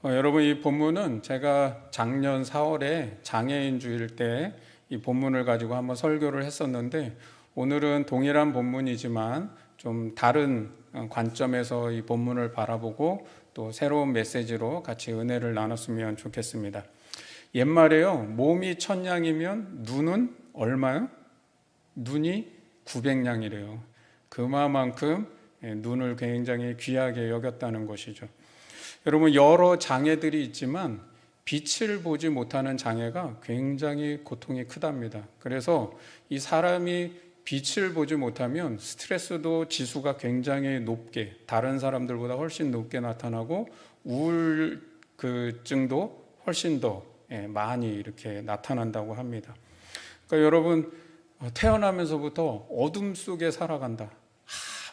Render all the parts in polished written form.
여러분, 이 본문은 제가 작년 4월에 장애인 주일 때 이 본문을 가지고 한번 설교를 했었는데, 오늘은 동일한 본문이지만 좀 다른 관점에서 이 본문을 바라보고 또 새로운 메시지로 같이 은혜를 나눴으면 좋겠습니다. 옛말에요, 몸이 1000냥이면 눈은 얼마요? 눈이 900냥이래요. 그만큼 눈을 굉장히 귀하게 여겼다는 것이죠. 여러분, 여러 장애들이 있지만 빛을 보지 못하는 장애가 굉장히 고통이 크답니다. 그래서 이 사람이 빛을 보지 못하면 스트레스도 지수가 굉장히 높게, 다른 사람들보다 훨씬 높게 나타나고 우울증도 훨씬 더 많이 이렇게 나타난다고 합니다. 그러니까 여러분, 태어나면서부터 어둠 속에 살아간다,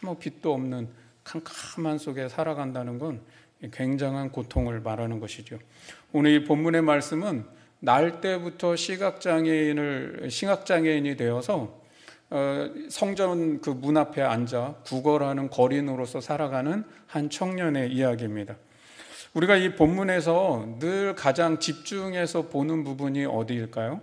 아무 빛도 없는 캄캄한 속에 살아간다는 건 굉장한 고통을 말하는 것이죠. 오늘 이 본문의 말씀은 날 때부터 시각장애인이 되어서 성전 그 문 앞에 앉아 구걸하는 거린으로서 살아가는 한 청년의 이야기입니다. 우리가 이 본문에서 늘 가장 집중해서 보는 부분이 어디일까요?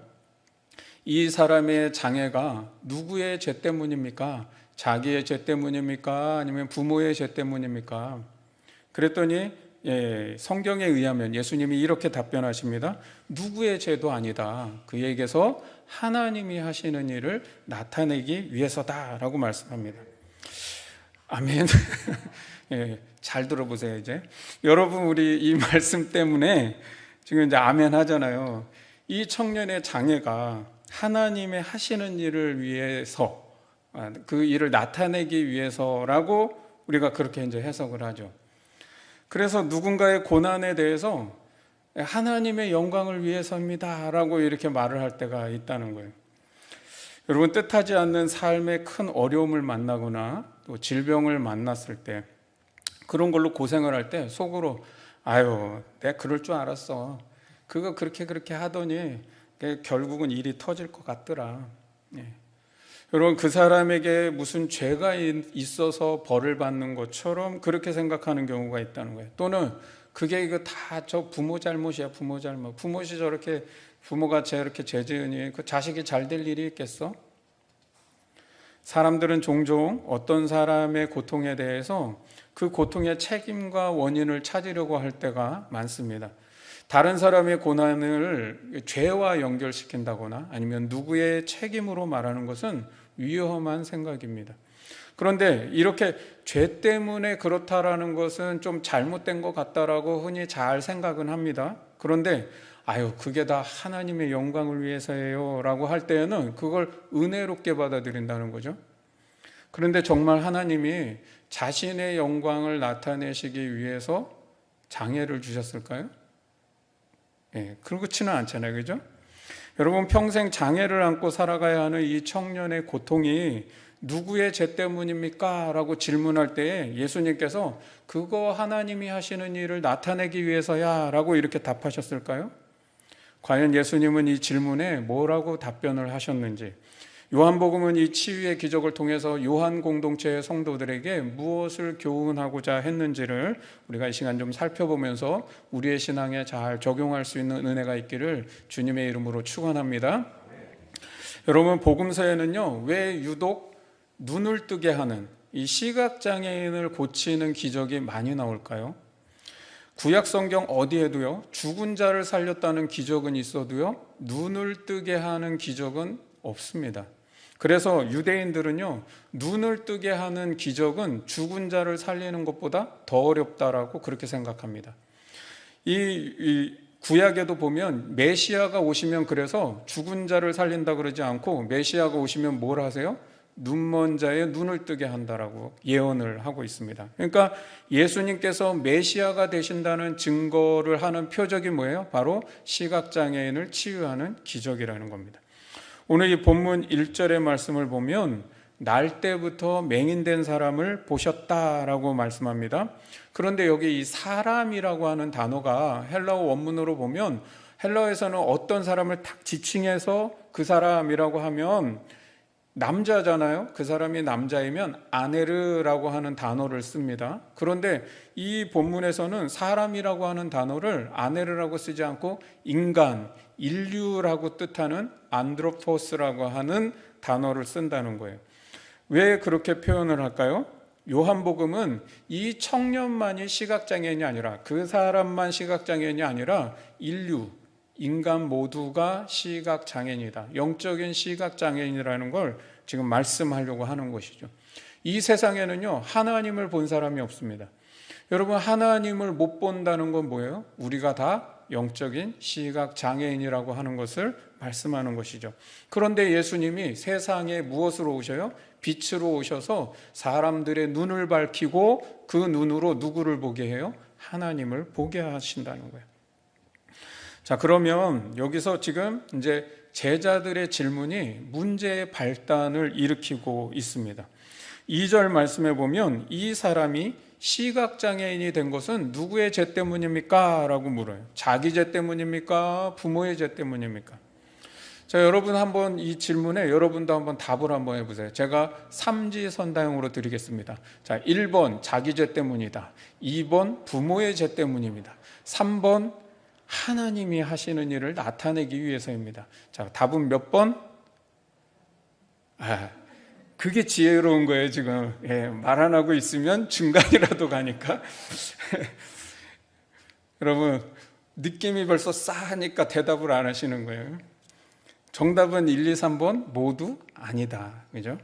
이 사람의 장애가 누구의 죄 때문입니까? 자기의 죄 때문입니까? 아니면 부모의 죄 때문입니까? 그랬더니 성경에 의하면 예수님이 이렇게 답변하십니다. 누구의 죄도 아니다. 그에게서 하나님이 하시는 일을 나타내기 위해서다라고 말씀합니다. 아멘. 잘 들어보세요. 이제 여러분, 우리 이 말씀 때문에 지금 이제 아멘 하잖아요. 이 청년의 장애가 하나님의 하시는 일을 위해서, 그 일을 나타내기 위해서라고 우리가 그렇게 이제 해석을 하죠. 그래서 누군가의 고난에 대해서 하나님의 영광을 위해서입니다 라고 이렇게 말을 할 때가 있다는 거예요. 여러분, 뜻하지 않는 삶의 큰 어려움을 만나거나 또 질병을 만났을 때, 그런 걸로 고생을 할 때 속으로 아유, 내가 그럴 줄 알았어, 그거 그렇게 하더니 결국은 일이 터질 것 같더라. 여러분, 그 사람에게 무슨 죄가 있어서 벌을 받는 것처럼 그렇게 생각하는 경우가 있다는 거예요. 또는 그게 이거 다 저 부모 잘못이야, 부모 잘못. 부모가 저렇게 죄 지으니 그 자식이 잘 될 일이 있겠어? 사람들은 종종 어떤 사람의 고통에 대해서 그 고통의 책임과 원인을 찾으려고 할 때가 많습니다. 다른 사람의 고난을 죄와 연결시킨다거나 아니면 누구의 책임으로 말하는 것은 위험한 생각입니다. 그런데 이렇게 죄 때문에 그렇다라는 것은 좀 잘못된 것 같다라고 흔히 잘 생각은 합니다. 그런데 그게 다 하나님의 영광을 위해서예요 라고 할 때에는 그걸 은혜롭게 받아들인다는 거죠. 그런데 정말 하나님이 자신의 영광을 나타내시기 위해서 장애를 주셨을까요? 그렇지는 않잖아요. 그죠? 여러분, 평생 장애를 안고 살아가야 하는 이 청년의 고통이 누구의 죄 때문입니까? 라고 질문할 때 예수님께서 그거 하나님이 하시는 일을 나타내기 위해서야 라고 이렇게 답하셨을까요? 과연 예수님은 이 질문에 뭐라고 답변을 하셨는지, 요한복음은 이 치유의 기적을 통해서 요한 공동체의 성도들에게 무엇을 교훈하고자 했는지를 우리가 이 시간 좀 살펴보면서 우리의 신앙에 잘 적용할 수 있는 은혜가 있기를 주님의 이름으로 축원합니다. 여러분, 복음서에는요, 왜 유독 눈을 뜨게 하는 이 시각장애인을 고치는 기적이 많이 나올까요? 구약 성경 어디에도요, 죽은 자를 살렸다는 기적은 있어도요, 눈을 뜨게 하는 기적은 없습니다. 그래서 유대인들은요, 눈을 뜨게 하는 기적은 죽은 자를 살리는 것보다 더 어렵다라고 그렇게 생각합니다. 이 구약에도 보면 메시아가 오시면 그래서 죽은 자를 살린다 그러지 않고 메시아가 오시면 뭘 하세요? 눈먼 자의 눈을 뜨게 한다라고 예언을 하고 있습니다. 그러니까 예수님께서 메시아가 되신다는 증거를 하는 표적이 뭐예요? 바로 시각장애인을 치유하는 기적이라는 겁니다. 오늘 이 본문 1절의 말씀을 보면 날 때부터 맹인된 사람을 보셨다라고 말씀합니다. 그런데 여기 이 사람이라고 하는 단어가 헬라어 원문으로 보면, 헬라어에서는 어떤 사람을 딱 지칭해서 그 사람이라고 하면 남자잖아요. 그 사람이 남자이면 아네르라고 하는 단어를 씁니다. 그런데 이 본문에서는 사람이라고 하는 단어를 아네르라고 쓰지 않고 인간, 인류라고 뜻하는 안드로포스라고 하는 단어를 쓴다는 거예요. 왜 그렇게 표현을 할까요? 요한복음은 이 청년만이 시각장애인이 아니라, 그 사람만 시각장애인이 아니라 인류, 인간 모두가 시각장애인이다. 영적인 시각장애인이라는 걸 지금 말씀하려고 하는 것이죠. 이 세상에는요, 하나님을 본 사람이 없습니다. 여러분, 하나님을 못 본다는 건 뭐예요? 우리가 다 영적인 시각장애인이라고 하는 것을 말씀하는 것이죠. 그런데 예수님이 세상에 무엇으로 오셔요? 빛으로 오셔서 사람들의 눈을 밝히고 그 눈으로 누구를 보게 해요? 하나님을 보게 하신다는 거예요. 자, 그러면 여기서 지금 이제 제자들의 질문이 문제의 발단을 일으키고 있습니다. 2절 말씀에 보면 이 사람이 시각장애인이 된 것은 누구의 죄 때문입니까? 라고 물어요. 자기 죄 때문입니까? 부모의 죄 때문입니까? 자, 여러분 한번 이 질문에 여러분도 한번 답을 한번 해보세요. 제가 삼지선다형으로 드리겠습니다. 자, 1번 자기 죄 때문이다. 2번 부모의 죄 때문입니다. 3번 하나님이 하시는 일을 나타내기 위해서입니다. 자, 답은 몇 번? 그게 지혜로운 거예요, 지금. 말 안 하고 있으면 중간이라도 가니까. 여러분, 느낌이 벌써 싸하니까 대답을 안 하시는 거예요. 정답은 1, 2, 3번 모두 아니다. 그죠?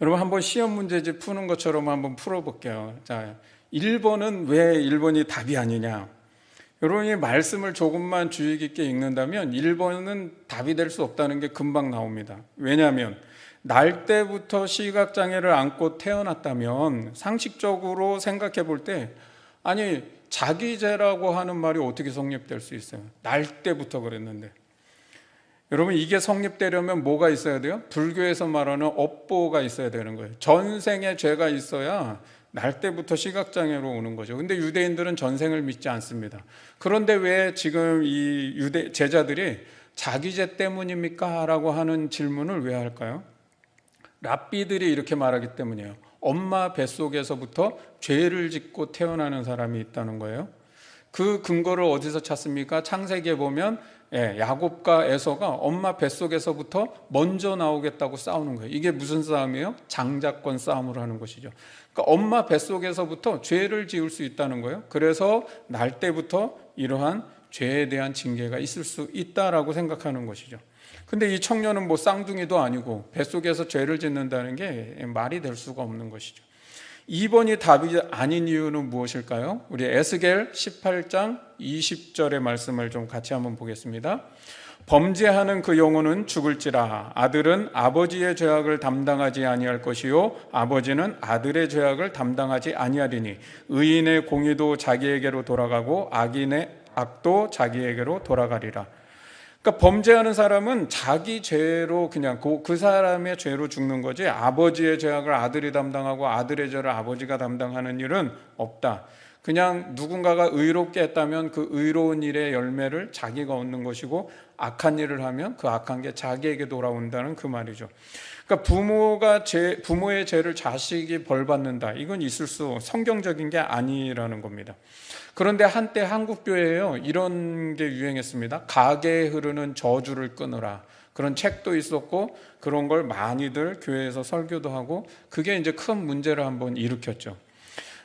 여러분, 한번 시험 문제집 푸는 것처럼 한번 풀어볼게요. 자, 1번은 왜 1번이 답이 아니냐? 여러분이 말씀을 조금만 주의 깊게 읽는다면 1번은 답이 될 수 없다는 게 금방 나옵니다. 왜냐하면 날 때부터 시각장애를 안고 태어났다면 상식적으로 생각해 볼 때, 아니 자기죄라고 하는 말이 어떻게 성립될 수 있어요? 날 때부터 그랬는데. 여러분, 이게 성립되려면 뭐가 있어야 돼요? 불교에서 말하는 업보가 있어야 되는 거예요. 전생에 죄가 있어야 날 때부터 시각장애로 오는 거죠. 근데 유대인들은 전생을 믿지 않습니다. 그런데 왜 지금 이 유대 제자들이 자기 죄 때문입니까? 라고 하는 질문을 왜 할까요? 랍비들이 이렇게 말하기 때문이에요. 엄마 뱃속에서부터 죄를 짓고 태어나는 사람이 있다는 거예요. 그 근거를 어디서 찾습니까? 창세기에 보면 야곱과 에서가 엄마 뱃속에서부터 먼저 나오겠다고 싸우는 거예요. 이게 무슨 싸움이에요? 장자권 싸움을 하는 것이죠. 그러니까 엄마 뱃속에서부터 죄를 지을 수 있다는 거예요. 그래서 날 때부터 이러한 죄에 대한 징계가 있을 수 있다라고 생각하는 것이죠. 근데 이 청년은 뭐 쌍둥이도 아니고 뱃속에서 죄를 짓는다는 게 말이 될 수가 없는 것이죠. 2번이 답이 아닌 이유는 무엇일까요? 우리 에스겔 18장 20절의 말씀을 좀 같이 한번 보겠습니다. 범죄하는 그 영혼은 죽을지라. 아들은 아버지의 죄악을 담당하지 아니할 것이요 아버지는 아들의 죄악을 담당하지 아니하리니 의인의 공의도 자기에게로 돌아가고 악인의 악도 자기에게로 돌아가리라. 그러니까 범죄하는 사람은 자기 죄로 그냥 그 사람의 죄로 죽는 거지, 아버지의 죄악을 아들이 담당하고 아들의 죄를 아버지가 담당하는 일은 없다. 그냥 누군가가 의롭게 했다면 그 의로운 일의 열매를 자기가 얻는 것이고, 악한 일을 하면 그 악한 게 자기에게 돌아온다는 그 말이죠. 그러니까 부모의 죄를 자식이 벌받는다, 이건 있을 수 성경적인 게 아니라는 겁니다. 그런데 한때 한국교회에요, 이런 게 유행했습니다. 가게에 흐르는 저주를 끊으라, 그런 책도 있었고 그런 걸 많이들 교회에서 설교도 하고, 그게 이제 큰 문제를 한번 일으켰죠.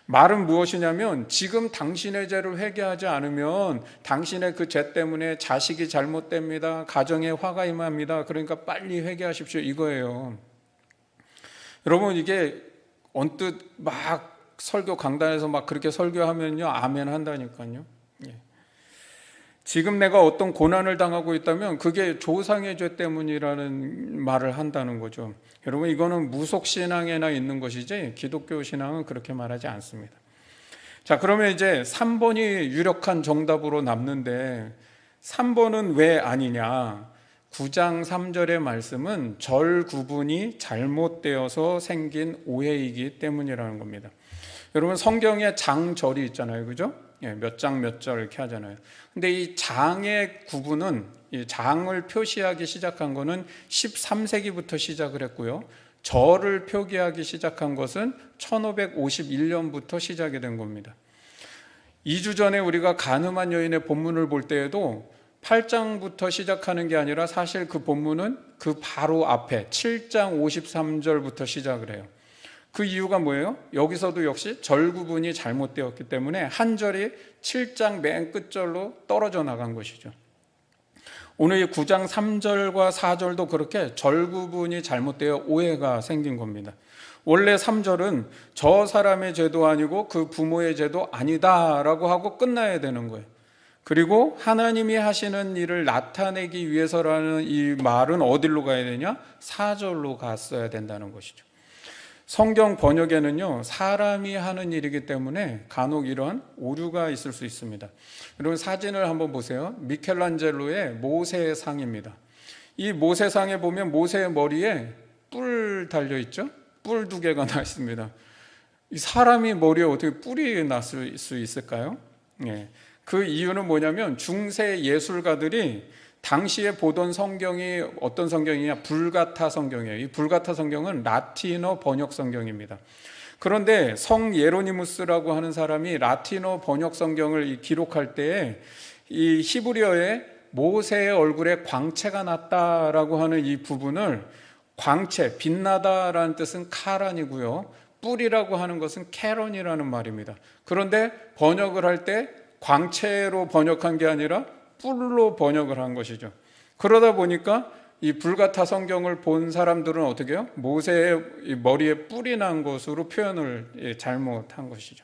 말은 무엇이냐면, 지금 당신의 죄를 회개하지 않으면 당신의 그 죄 때문에 자식이 잘못됩니다, 가정에 화가 임합니다, 그러니까 빨리 회개하십시오, 이거예요. 여러분, 이게 언뜻 막 설교 강단에서 막 그렇게 설교하면요, 아멘 한다니까요. 지금 내가 어떤 고난을 당하고 있다면 그게 조상의 죄 때문이라는 말을 한다는 거죠. 여러분, 이거는 무속신앙에나 있는 것이지 기독교 신앙은 그렇게 말하지 않습니다. 자, 그러면 이제 3번이 유력한 정답으로 남는데 3번은 왜 아니냐? 9장 3절의 말씀은 절 구분이 잘못되어서 생긴 오해이기 때문이라는 겁니다. 여러분, 성경에 장절이 있잖아요, 그죠? 몇 장 몇 절 이렇게 하잖아요. 근데 이 장의 구분은 이 장을 표시하기 시작한 것은 13세기부터 시작을 했고요. 절을 표기하기 시작한 것은 1551년부터 시작이 된 겁니다. 2주 전에 우리가 간음한 여인의 본문을 볼 때에도 8장부터 시작하는 게 아니라 사실 그 본문은 그 바로 앞에 7장 53절부터 시작을 해요. 그 이유가 뭐예요? 여기서도 역시 절 구분이 잘못되었기 때문에 한 절이 7장 맨 끝절로 떨어져 나간 것이죠. 오늘 이 9장 3절과 4절도 그렇게 절 구분이 잘못되어 오해가 생긴 겁니다. 원래 3절은 저 사람의 죄도 아니고 그 부모의 죄도 아니다라고 하고 끝나야 되는 거예요. 그리고 하나님이 하시는 일을 나타내기 위해서라는 이 말은 어디로 가야 되냐? 4절로 갔어야 된다는 것이죠. 성경 번역에는요, 사람이 하는 일이기 때문에 간혹 이런 오류가 있을 수 있습니다. 여러분 사진을 한번 보세요. 미켈란젤로의 모세의 상입니다. 이 모세상에 보면 모세의 머리에 뿔 달려 있죠? 뿔 2개가 나 있습니다. 이 사람이 머리에 어떻게 뿔이 났을 수 있을까요? 예. 그 이유는 뭐냐면 중세 예술가들이 당시에 보던 성경이 어떤 성경이냐? 불가타 성경이에요. 이 불가타 성경은 라틴어 번역 성경입니다. 그런데 성 예로니무스라고 하는 사람이 라틴어 번역 성경을 기록할 때에 이 히브리어에 모세의 얼굴에 광채가 났다라고 하는 이 부분을 광채, 빛나다라는 뜻은 카란이고요. 뿔이라고 하는 것은 캐런이라는 말입니다. 그런데 번역을 할 때 광채로 번역한 게 아니라 뿔로 번역을 한 것이죠. 그러다 보니까 이 불가타 성경을 본 사람들은 어떻게 해요? 모세의 머리에 뿔이 난 것으로 표현을 잘못한 것이죠.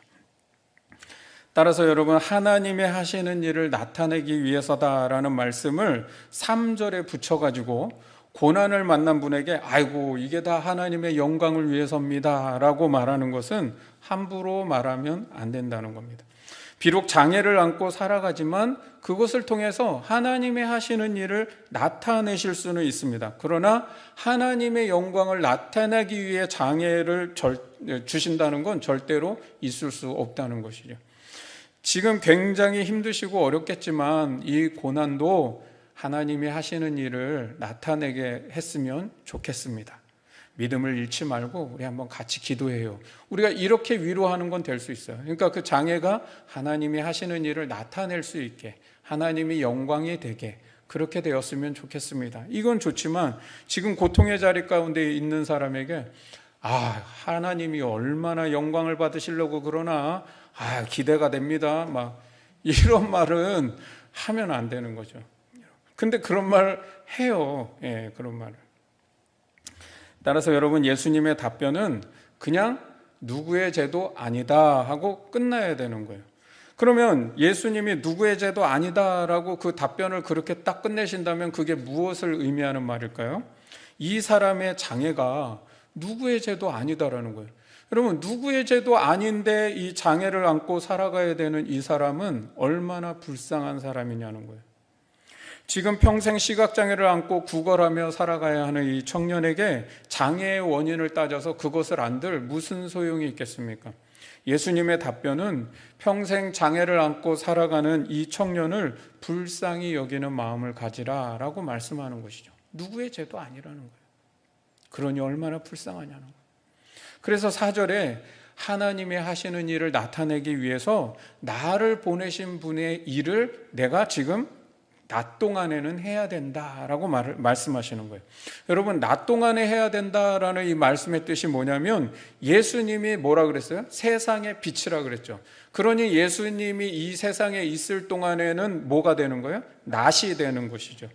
따라서 여러분 하나님이 하시는 일을 나타내기 위해서다라는 말씀을 3절에 붙여가지고 고난을 만난 분에게 아이고 이게 다 하나님의 영광을 위해서입니다 라고 말하는 것은 함부로 말하면 안 된다는 겁니다. 비록 장애를 안고 살아가지만 그것을 통해서 하나님의 하시는 일을 나타내실 수는 있습니다. 그러나 하나님의 영광을 나타내기 위해 장애를 주신다는 건 절대로 있을 수 없다는 것이죠. 지금 굉장히 힘드시고 어렵겠지만 이 고난도 하나님이 하시는 일을 나타내게 했으면 좋겠습니다. 믿음을 잃지 말고 우리 한번 같이 기도해요. 우리가 이렇게 위로하는 건 될 수 있어요. 그러니까 그 장애가 하나님이 하시는 일을 나타낼 수 있게, 하나님이 영광이 되게 그렇게 되었으면 좋겠습니다. 이건 좋지만 지금 고통의 자리 가운데 있는 사람에게 하나님이 얼마나 영광을 받으시려고 그러나 기대가 됩니다. 막 이런 말은 하면 안 되는 거죠. 근데 그런 말 해요. 예, 그런 말을. 따라서 여러분 예수님의 답변은 그냥 누구의 죄도 아니다 하고 끝나야 되는 거예요. 그러면 예수님이 누구의 죄도 아니다라고 그 답변을 그렇게 딱 끝내신다면 그게 무엇을 의미하는 말일까요? 이 사람의 장애가 누구의 죄도 아니다라는 거예요. 여러분 누구의 죄도 아닌데 이 장애를 안고 살아가야 되는 이 사람은 얼마나 불쌍한 사람이냐는 거예요. 지금 평생 시각장애를 안고 구걸하며 살아가야 하는 이 청년에게 장애의 원인을 따져서 그것을 안들 무슨 소용이 있겠습니까? 예수님의 답변은 평생 장애를 안고 살아가는 이 청년을 불쌍히 여기는 마음을 가지라라고 말씀하는 것이죠. 누구의 죄도 아니라는 거예요. 그러니 얼마나 불쌍하냐는 거예요. 그래서 4절에 하나님이 하시는 일을 나타내기 위해서 나를 보내신 분의 일을 내가 지금 낮 동안에는 해야 된다라고 말씀하시는 거예요. 여러분 낮 동안에 해야 된다라는 이 말씀의 뜻이 뭐냐면 예수님이 뭐라 그랬어요? 세상의 빛이라 그랬죠. 그러니 예수님이 이 세상에 있을 동안에는 뭐가 되는 거예요? 낮이 되는 것이죠.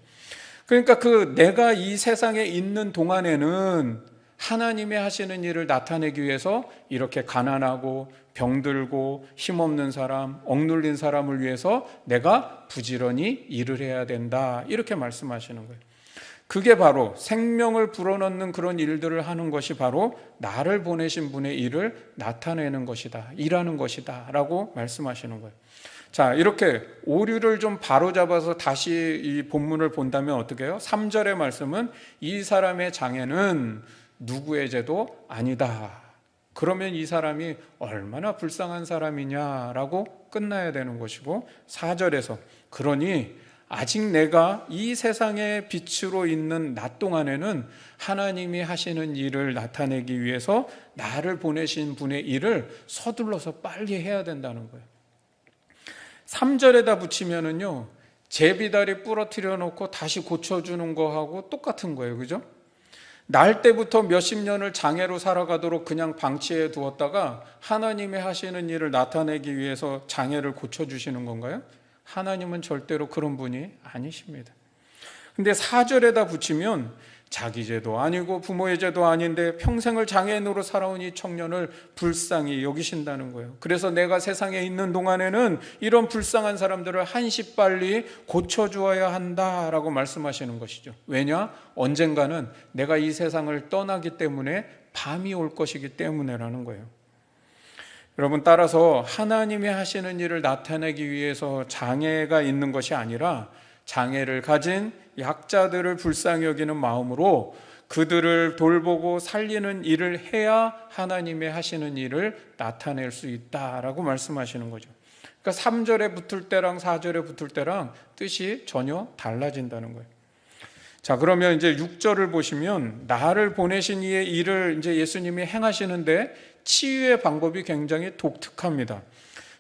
그러니까 내가 이 세상에 있는 동안에는 하나님이 하시는 일을 나타내기 위해서 이렇게 가난하고 병들고 힘없는 사람, 억눌린 사람을 위해서 내가 부지런히 일을 해야 된다 이렇게 말씀하시는 거예요. 그게 바로 생명을 불어넣는 그런 일들을 하는 것이 바로 나를 보내신 분의 일을 나타내는 것이다, 일하는 것이다 라고 말씀하시는 거예요. 자, 이렇게 오류를 좀 바로잡아서 다시 이 본문을 본다면 어떻게 해요? 3절의 말씀은 이 사람의 장애는 누구의 죄도 아니다. 그러면 이 사람이 얼마나 불쌍한 사람이냐라고 끝나야 되는 것이고 4절에서 그러니 아직 내가 이 세상의 빛으로 있는 낮 동안에는 하나님이 하시는 일을 나타내기 위해서 나를 보내신 분의 일을 서둘러서 빨리 해야 된다는 거예요. 3절에다 붙이면은요, 제비다리 부러뜨려 놓고 다시 고쳐주는 거하고 똑같은 거예요. 그죠? 날 때부터 몇십 년을 장애로 살아가도록 그냥 방치해 두었다가 하나님이 하시는 일을 나타내기 위해서 장애를 고쳐주시는 건가요? 하나님은 절대로 그런 분이 아니십니다. 근데 4절에다 붙이면 자기 죄도 아니고 부모의 죄도 아닌데 평생을 장애인으로 살아온 이 청년을 불쌍히 여기신다는 거예요. 그래서 내가 세상에 있는 동안에는 이런 불쌍한 사람들을 한시 빨리 고쳐주어야 한다라고 말씀하시는 것이죠. 왜냐? 언젠가는 내가 이 세상을 떠나기 때문에 밤이 올 것이기 때문에라는 거예요. 여러분, 따라서 하나님이 하시는 일을 나타내기 위해서 장애가 있는 것이 아니라 장애를 가진 약자들을 불쌍히 여기는 마음으로 그들을 돌보고 살리는 일을 해야 하나님의 하시는 일을 나타낼 수 있다라고 말씀하시는 거죠. 그러니까 3절에 붙을 때랑 4절에 붙을 때랑 뜻이 전혀 달라진다는 거예요. 자, 그러면 이제 6절을 보시면 나를 보내신 이의 일을 이제 예수님이 행하시는데 치유의 방법이 굉장히 독특합니다.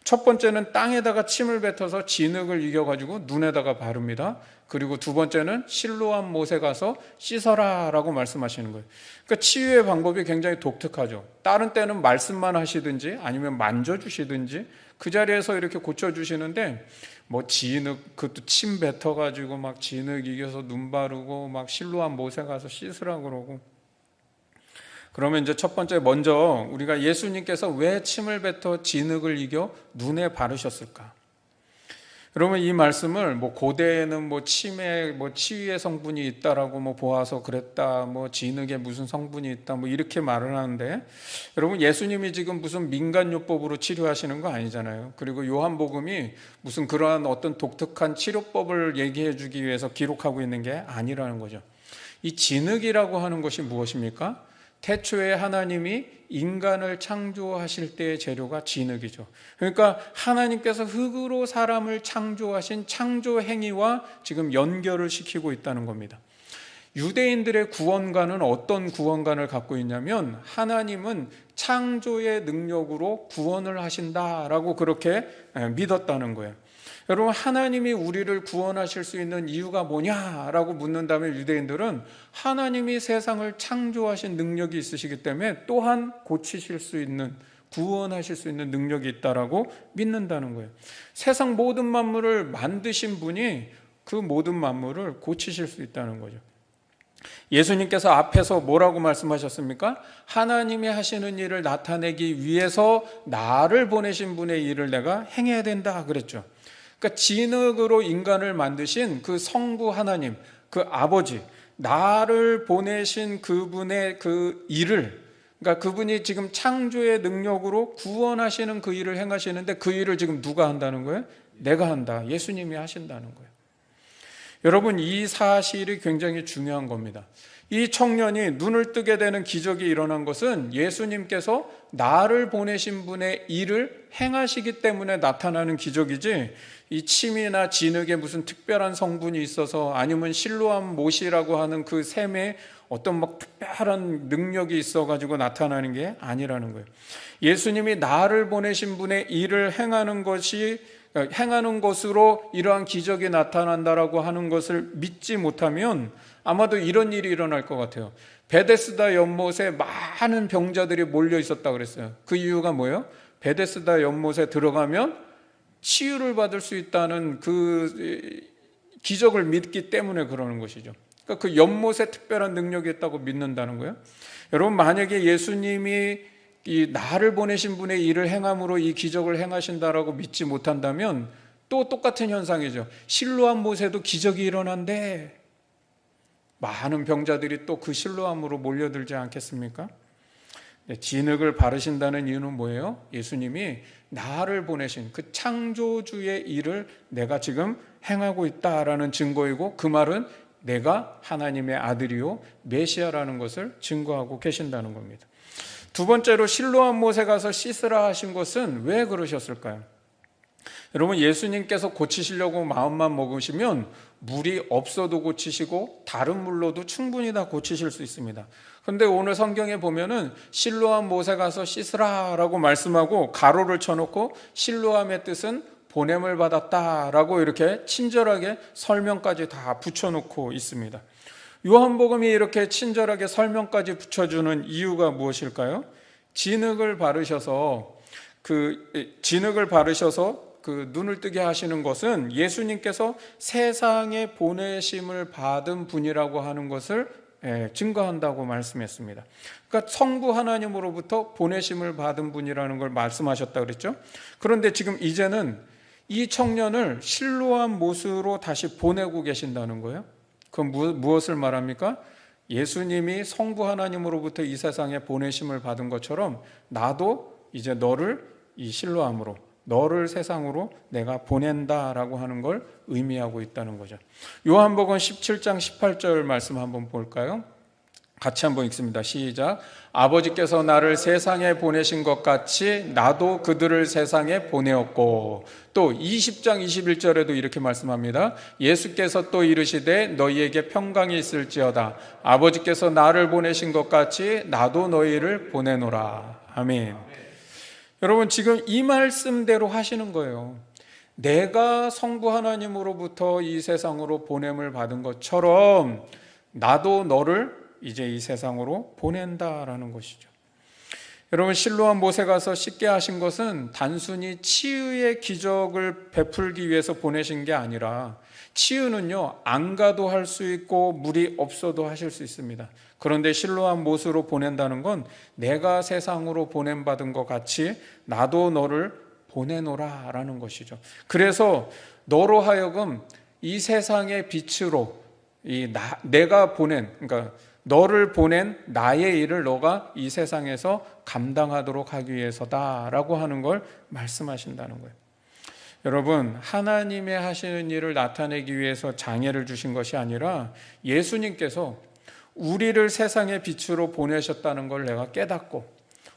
첫 번째는 땅에다가 침을 뱉어서 진흙을 이겨가지고 눈에다가 바릅니다. 그리고 두 번째는 실로암 못에 가서 씻어라 라고 말씀하시는 거예요. 그러니까 치유의 방법이 굉장히 독특하죠. 다른 때는 말씀만 하시든지 아니면 만져주시든지 그 자리에서 이렇게 고쳐주시는데 뭐 진흙, 그것도 침 뱉어가지고 막 진흙 이겨서 눈 바르고 막 실로암 못에 가서 씻으라 그러고. 그러면 이제 첫 번째 먼저 우리가 예수님께서 왜 침을 뱉어 진흙을 이겨 눈에 바르셨을까? 그러면 이 말씀을 뭐 고대에는 뭐 침에 뭐 치유의 성분이 있다라고 뭐 보아서 그랬다, 뭐 진흙에 무슨 성분이 있다, 뭐 이렇게 말을 하는데, 여러분 예수님이 지금 무슨 민간요법으로 치료하시는 거 아니잖아요. 그리고 요한복음이 무슨 그러한 어떤 독특한 치료법을 얘기해 주기 위해서 기록하고 있는 게 아니라는 거죠. 이 진흙이라고 하는 것이 무엇입니까? 태초에 하나님이 인간을 창조하실 때의 재료가 진흙이죠. 그러니까 하나님께서 흙으로 사람을 창조하신 창조 행위와 지금 연결을 시키고 있다는 겁니다. 유대인들의 구원관은 어떤 구원관을 갖고 있냐면 하나님은 창조의 능력으로 구원을 하신다라고 그렇게 믿었다는 거예요. 여러분, 하나님이 우리를 구원하실 수 있는 이유가 뭐냐라고 묻는다면 유대인들은 하나님이 세상을 창조하신 능력이 있으시기 때문에 또한 고치실 수 있는, 구원하실 수 있는 능력이 있다라고 믿는다는 거예요. 세상 모든 만물을 만드신 분이 그 모든 만물을 고치실 수 있다는 거죠. 예수님께서 앞에서 뭐라고 말씀하셨습니까? 하나님이 하시는 일을 나타내기 위해서 나를 보내신 분의 일을 내가 행해야 된다 그랬죠. 그러니까 진흙으로 인간을 만드신 그 성부 하나님, 그 아버지, 나를 보내신 그분의 그 일을, 그러니까 그분이 지금 창조의 능력으로 구원하시는 그 일을 행하시는데 그 일을 지금 누가 한다는 거예요? 내가 한다. 예수님이 하신다는 거예요. 여러분, 이 사실이 굉장히 중요한 겁니다. 이 청년이 눈을 뜨게 되는 기적이 일어난 것은 예수님께서 나를 보내신 분의 일을 행하시기 때문에 나타나는 기적이지, 이 침이나 진흙에 무슨 특별한 성분이 있어서 아니면 실로암 못이라고 하는 그 샘에 어떤 막 특별한 능력이 있어가지고 나타나는 게 아니라는 거예요. 예수님이 나를 보내신 분의 일을 행하는 것으로 이러한 기적이 나타난다라고 하는 것을 믿지 못하면 아마도 이런 일이 일어날 것 같아요. 베데스다 연못에 많은 병자들이 몰려 있었다고 그랬어요. 그 이유가 뭐예요? 베데스다 연못에 들어가면 치유를 받을 수 있다는 그 기적을 믿기 때문에 그러는 것이죠. 그러니까 그 연못에 특별한 능력이 있다고 믿는다는 거예요. 여러분, 만약에 예수님이 이 나를 보내신 분의 일을 행함으로 이 기적을 행하신다라고 믿지 못한다면 또 똑같은 현상이죠. 실로암 못에도 기적이 일어난데 많은 병자들이 또 그 실로암으로 몰려들지 않겠습니까? 진흙을 바르신다는 이유는 뭐예요? 예수님이 나를 보내신 그 창조주의 일을 내가 지금 행하고 있다라는 증거이고, 그 말은 내가 하나님의 아들이요 메시아라는 것을 증거하고 계신다는 겁니다. 두 번째로 실로암 못에 가서 씻으라 하신 것은 왜 그러셨을까요? 여러분, 예수님께서 고치시려고 마음만 먹으시면 물이 없어도 고치시고 다른 물로도 충분히 다 고치실 수 있습니다. 그런데 오늘 성경에 보면은 실로암 못에 가서 씻으라라고 말씀하고 가로를 쳐놓고 실로암의 뜻은 보냄을 받았다라고 이렇게 친절하게 설명까지 다 붙여놓고 있습니다. 요한복음이 이렇게 친절하게 설명까지 붙여주는 이유가 무엇일까요? 진흙을 바르셔서 그 눈을 뜨게 하시는 것은 예수님께서 세상에 보내심을 받은 분이라고 하는 것을 증거한다고 말씀했습니다. 그러니까 성부 하나님으로부터 보내심을 받은 분이라는 걸 말씀하셨다 그랬죠. 그런데 지금 이제는 이 청년을 실로암 못으로 다시 보내고 계신다는 거예요. 그건 무엇을 말합니까? 예수님이 성부 하나님으로부터 이 세상에 보내심을 받은 것처럼 나도 이제 너를 이 실로암으로, 너를 세상으로 내가 보낸다라고 하는 걸 의미하고 있다는 거죠. 요한복음 17장 18절 말씀 한번 볼까요? 같이 한번 읽습니다. 시작. 아버지께서 나를 세상에 보내신 것 같이 나도 그들을 세상에 보내었고, 또 20장 21절에도 이렇게 말씀합니다. 예수께서 또 이르시되 너희에게 평강이 있을지어다. 아버지께서 나를 보내신 것 같이 나도 너희를 보내노라. 아멘. 여러분, 지금 이 말씀대로 하시는 거예요. 내가 성부 하나님으로부터 이 세상으로 보냄을 받은 것처럼 나도 너를 이제 이 세상으로 보낸다라는 것이죠. 여러분, 실로암 못에 가서 씻게 하신 것은 단순히 치유의 기적을 베풀기 위해서 보내신 게 아니라, 치유는요 안 가도 할 수 있고 물이 없어도 하실 수 있습니다. 그런데 실로암 못으로 보낸다는 건 내가 세상으로 보냄받은 것 같이 나도 너를 보내노라 라는 것이죠. 그래서 너로 하여금 이 세상의 빛으로 내가 보낸, 그러니까 너를 보낸 나의 일을 너가 이 세상에서 감당하도록 하기 위해서다라고 하는 걸 말씀하신다는 거예요. 여러분, 하나님의 하시는 일을 나타내기 위해서 장애를 주신 것이 아니라 예수님께서 우리를 세상의 빛으로 보내셨다는 걸 내가 깨닫고,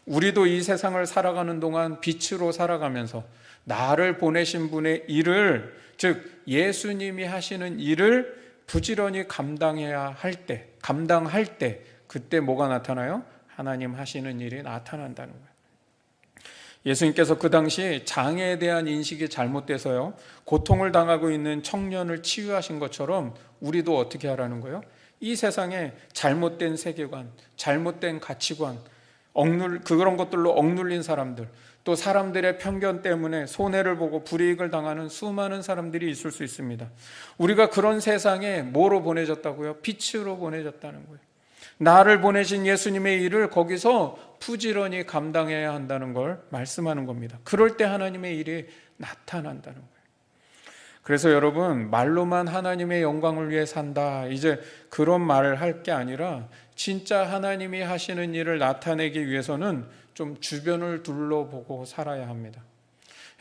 우리도 이 세상을 살아가는 동안 빛으로 살아가면서 나를 보내신 분의 일을, 즉 예수님이 하시는 일을 부지런히 감당할 때 그때 뭐가 나타나요? 하나님 하시는 일이 나타난다는 거예요. 예수님께서 그 당시 장애에 대한 인식이 잘못돼서요 고통을 당하고 있는 청년을 치유하신 것처럼 우리도 어떻게 하라는 거예요? 이 세상에 잘못된 세계관, 잘못된 가치관, 그런 것들로 억눌린 사람들, 또 사람들의 편견 때문에 손해를 보고 불이익을 당하는 수많은 사람들이 있을 수 있습니다. 우리가 그런 세상에 뭐로 보내졌다고요? 빛으로 보내졌다는 거예요. 나를 보내신 예수님의 일을 거기서 부지런히 감당해야 한다는 걸 말씀하는 겁니다. 그럴 때 하나님의 일이 나타난다는 거예요. 그래서 여러분, 말로만 하나님의 영광을 위해 산다, 이제 그런 말을 할 게 아니라 진짜 하나님이 하시는 일을 나타내기 위해서는 좀 주변을 둘러보고 살아야 합니다.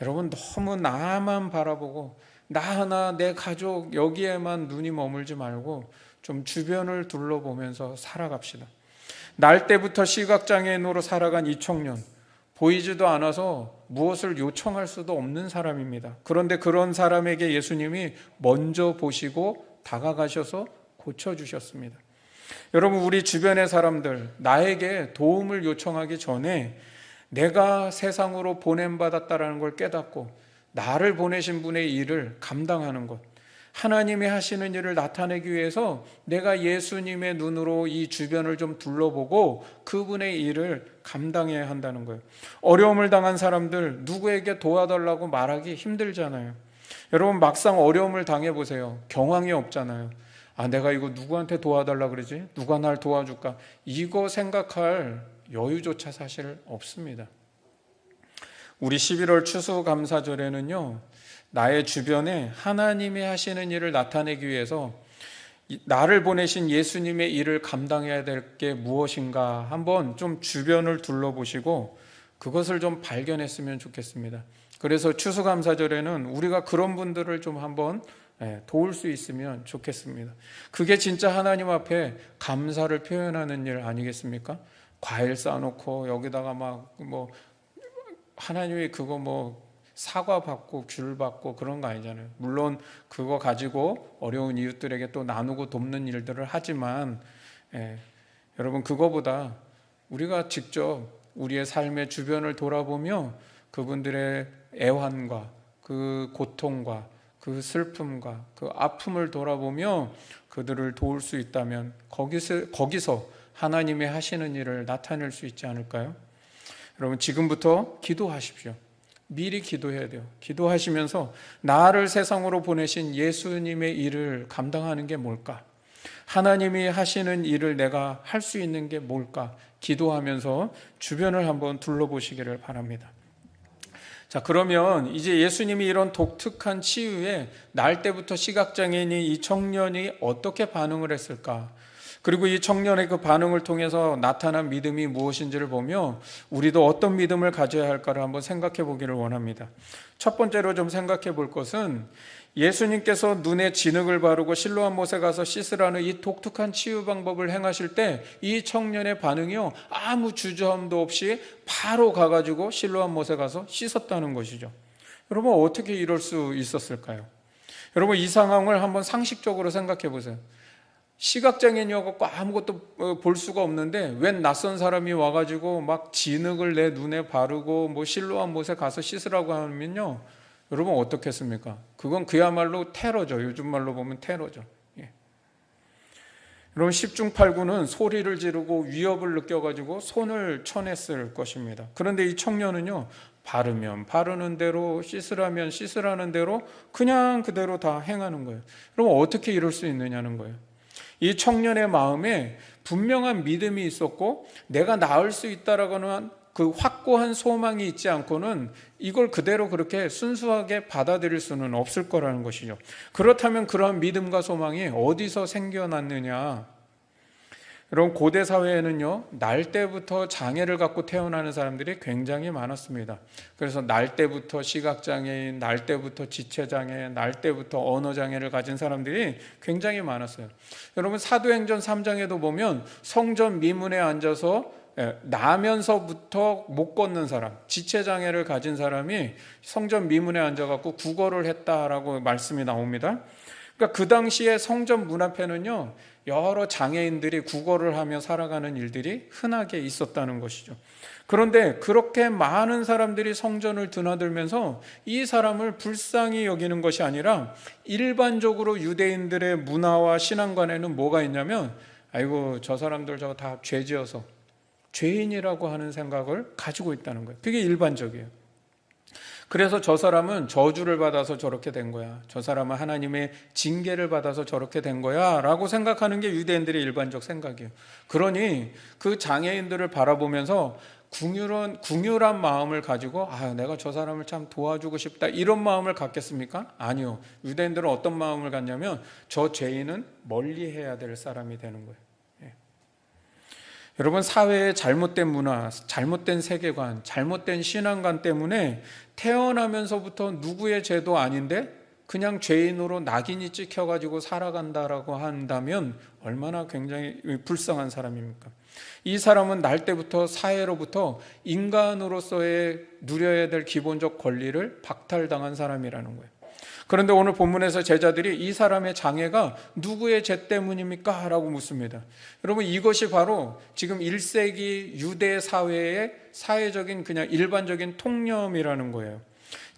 여러분, 너무 나만 바라보고 나 하나, 내 가족 여기에만 눈이 머물지 말고 좀 주변을 둘러보면서 살아갑시다. 날 때부터 시각장애인으로 살아간 이 청년, 보이지도 않아서 무엇을 요청할 수도 없는 사람입니다. 그런데 그런 사람에게 예수님이 먼저 보시고 다가가셔서 고쳐주셨습니다. 여러분, 우리 주변의 사람들, 나에게 도움을 요청하기 전에 내가 세상으로 보냄받았다는 걸 깨닫고 나를 보내신 분의 일을 감당하는 것, 하나님이 하시는 일을 나타내기 위해서 내가 예수님의 눈으로 이 주변을 좀 둘러보고 그분의 일을 감당해야 한다는 거예요. 어려움을 당한 사람들 누구에게 도와달라고 말하기 힘들잖아요. 여러분, 막상 어려움을 당해보세요. 경황이 없잖아요. 내가 이거 누구한테 도와달라 그러지? 누가 날 도와줄까? 이거 생각할 여유조차 사실 없습니다. 우리 11월 추수감사절에는요, 나의 주변에 하나님이 하시는 일을 나타내기 위해서 나를 보내신 예수님의 일을 감당해야 될 게 무엇인가 한번 좀 주변을 둘러보시고 그것을 좀 발견했으면 좋겠습니다. 그래서 추수감사절에는 우리가 그런 분들을 좀 한번 도울 수 있으면 좋겠습니다. 그게 진짜 하나님 앞에 감사를 표현하는 일 아니겠습니까? 과일 싸놓고 여기다가 하나님이 그거 사과 받고 귤 받고 그런 거 아니잖아요. 물론 그거 가지고 어려운 이웃들에게 또 나누고 돕는 일들을 하지만, 여러분, 그거보다 우리가 직접 우리의 삶의 주변을 돌아보며 그분들의 애환과 그 고통과 그 슬픔과 그 아픔을 돌아보며 그들을 도울 수 있다면 거기서 하나님의 하시는 일을 나타낼 수 있지 않을까요? 여러분, 지금부터 기도하십시오. 미리 기도해야 돼요. 기도하시면서 나를 세상으로 보내신 예수님의 일을 감당하는 게 뭘까? 하나님이 하시는 일을 내가 할 수 있는 게 뭘까? 기도하면서 주변을 한번 둘러보시기를 바랍니다. 자, 그러면 이제 예수님이 이런 독특한 치유에 날 때부터 시각장애인이 이 청년이 어떻게 반응을 했을까? 그리고 이 청년의 그 반응을 통해서 나타난 믿음이 무엇인지를 보며 우리도 어떤 믿음을 가져야 할까를 한번 생각해 보기를 원합니다. 첫 번째로 좀 생각해 볼 것은 예수님께서 눈에 진흙을 바르고 실로암 못에 가서 씻으라는 이 독특한 치유 방법을 행하실 때 이 청년의 반응이요, 아무 주저함도 없이 바로 가가지고 실로암 못에 가서 씻었다는 것이죠. 여러분, 어떻게 이럴 수 있었을까요? 여러분, 이 상황을 한번 상식적으로 생각해 보세요. 시각장애인이어갖고 아무것도 볼 수가 없는데 웬 낯선 사람이 와가지고 막 진흙을 내 눈에 바르고 뭐 실로암 못에 가서 씻으라고 하면요, 여러분 어떻겠습니까? 그건 그야말로 테러죠. 요즘 말로 보면 테러죠. 여러분, 10중 8구는 소리를 지르고 위협을 느껴가지고 손을 쳐냈을 것입니다. 그런데 이 청년은요, 바르면 바르는 대로, 씻으라면 씻으라는 대로 그냥 그대로 다 행하는 거예요. 그럼 어떻게 이럴 수 있느냐는 거예요. 이 청년의 마음에 분명한 믿음이 있었고 내가 나을 수 있다라고는 그 확고한 소망이 있지 않고는 이걸 그대로 그렇게 순수하게 받아들일 수는 없을 거라는 것이죠. 그렇다면 그러한 믿음과 소망이 어디서 생겨났느냐? 여러분, 고대 사회에는요, 날 때부터 장애를 갖고 태어나는 사람들이 굉장히 많았습니다. 그래서 날 때부터 시각장애인, 날 때부터 지체장애, 날 때부터 언어장애를 가진 사람들이 굉장히 많았어요. 여러분, 사도행전 3장에도 보면 성전 미문에 앉아서 나면서부터 못 걷는 사람, 지체장애를 가진 사람이 성전 미문에 앉아갖고 구걸을 했다라고 말씀이 나옵니다. 그러니까 그 당시에 성전 문 앞에는요, 여러 장애인들이 구걸을 하며 살아가는 일들이 흔하게 있었다는 것이죠. 그런데 그렇게 많은 사람들이 성전을 드나들면서 이 사람을 불쌍히 여기는 것이 아니라 일반적으로 유대인들의 문화와 신앙관에는 뭐가 있냐면, 아이고, 저 사람들 저거 다 죄지어서 죄인이라고 하는 생각을 가지고 있다는 거예요. 그게 일반적이에요. 그래서 저 사람은 저주를 받아서 저렇게 된 거야, 저 사람은 하나님의 징계를 받아서 저렇게 된 거야 라고 생각하는 게 유대인들의 일반적 생각이에요. 그러니 그 장애인들을 바라보면서 궁휼한 마음을 가지고 내가 저 사람을 참 도와주고 싶다, 이런 마음을 갖겠습니까? 아니요. 유대인들은 어떤 마음을 갖냐면 저 죄인은 멀리해야 될 사람이 되는 거예요. 여러분, 사회의 잘못된 문화, 잘못된 세계관, 잘못된 신앙관 때문에 태어나면서부터 누구의 죄도 아닌데 그냥 죄인으로 낙인이 찍혀가지고 살아간다라고 한다면 얼마나 굉장히 불쌍한 사람입니까? 이 사람은 날 때부터 사회로부터 인간으로서의 누려야 될 기본적 권리를 박탈당한 사람이라는 거예요. 그런데 오늘 본문에서 제자들이 이 사람의 장애가 누구의 죄 때문입니까? 라고 묻습니다. 여러분, 이것이 바로 지금 1세기 유대 사회의 사회적인 그냥 일반적인 통념이라는 거예요.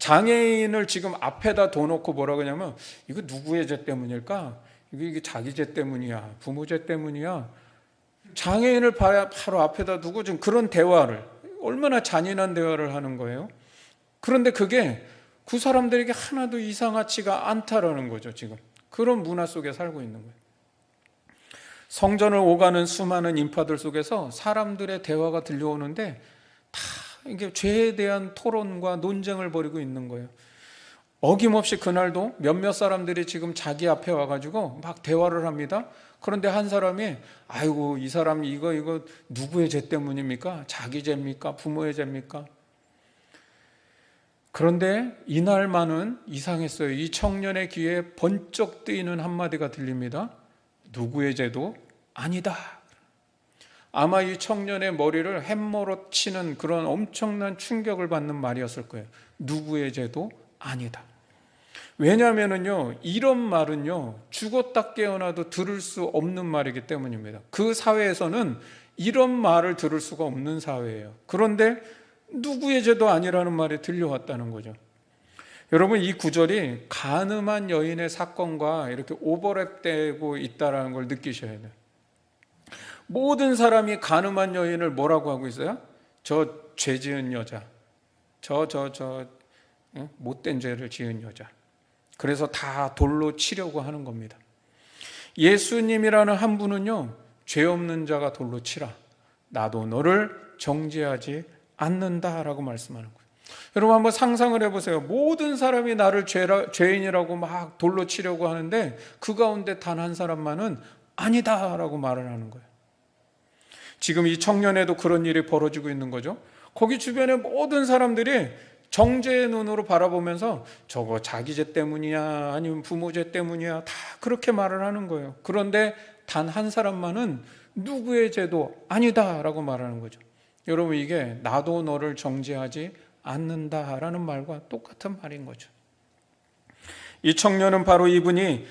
장애인을 지금 앞에다 둬놓고 뭐라고 하냐면 이거 누구의 죄 때문일까? 이게 자기 죄 때문이야, 부모 죄 때문이야. 장애인을 바로 앞에다 두고 지금 그런 대화를, 얼마나 잔인한 대화를 하는 거예요. 그런데 그게 그 사람들에게 하나도 이상하지가 않다라는 거죠. 지금 그런 문화 속에 살고 있는 거예요. 성전을 오가는 수많은 인파들 속에서 사람들의 대화가 들려오는데 다 이게 죄에 대한 토론과 논쟁을 벌이고 있는 거예요. 어김없이 그날도 몇몇 사람들이 지금 자기 앞에 와가지고 막 대화를 합니다. 그런데 한 사람이 아이고, 이 사람이 이거 누구의 죄 때문입니까? 자기 죄입니까? 부모의 죄입니까? 그런데 이날만은 이상했어요. 이 청년의 귀에 번쩍 뜨이는 한마디가 들립니다. 누구의 죄도 아니다. 아마 이 청년의 머리를 햄머로 치는 그런 엄청난 충격을 받는 말이었을 거예요. 누구의 죄도 아니다. 왜냐하면요, 이런 말은요, 죽었다 깨어나도 들을 수 없는 말이기 때문입니다. 그 사회에서는 이런 말을 들을 수가 없는 사회예요. 그런데 누구의 죄도 아니라는 말이 들려왔다는 거죠. 여러분, 이 구절이 간음한 여인의 사건과 이렇게 오버랩되고 있다는 걸 느끼셔야 돼요. 모든 사람이 간음한 여인을 뭐라고 하고 있어요? 저 죄 지은 여자, 못된 죄를 지은 여자. 그래서 다 돌로 치려고 하는 겁니다. 예수님이라는 한 분은요, 죄 없는 자가 돌로 치라, 나도 너를 정죄하지 않는다라고 말씀하는 거예요. 여러분, 한번 상상을 해보세요. 모든 사람이 나를 죄인이라고 막 돌로 치려고 하는데 그 가운데 단 한 사람만은 아니다라고 말을 하는 거예요. 지금 이 청년에도 그런 일이 벌어지고 있는 거죠. 거기 주변에 모든 사람들이 정죄의 눈으로 바라보면서 저거 자기 죄 때문이야, 아니면 부모 죄 때문이야, 다 그렇게 말을 하는 거예요. 그런데 단 한 사람만은 누구의 죄도 아니다라고 말하는 거죠. 여러분, 이게 나도 너를 정죄하지 않는다라는 말과 똑같은 말인 거죠. 이 청년은 바로 이분이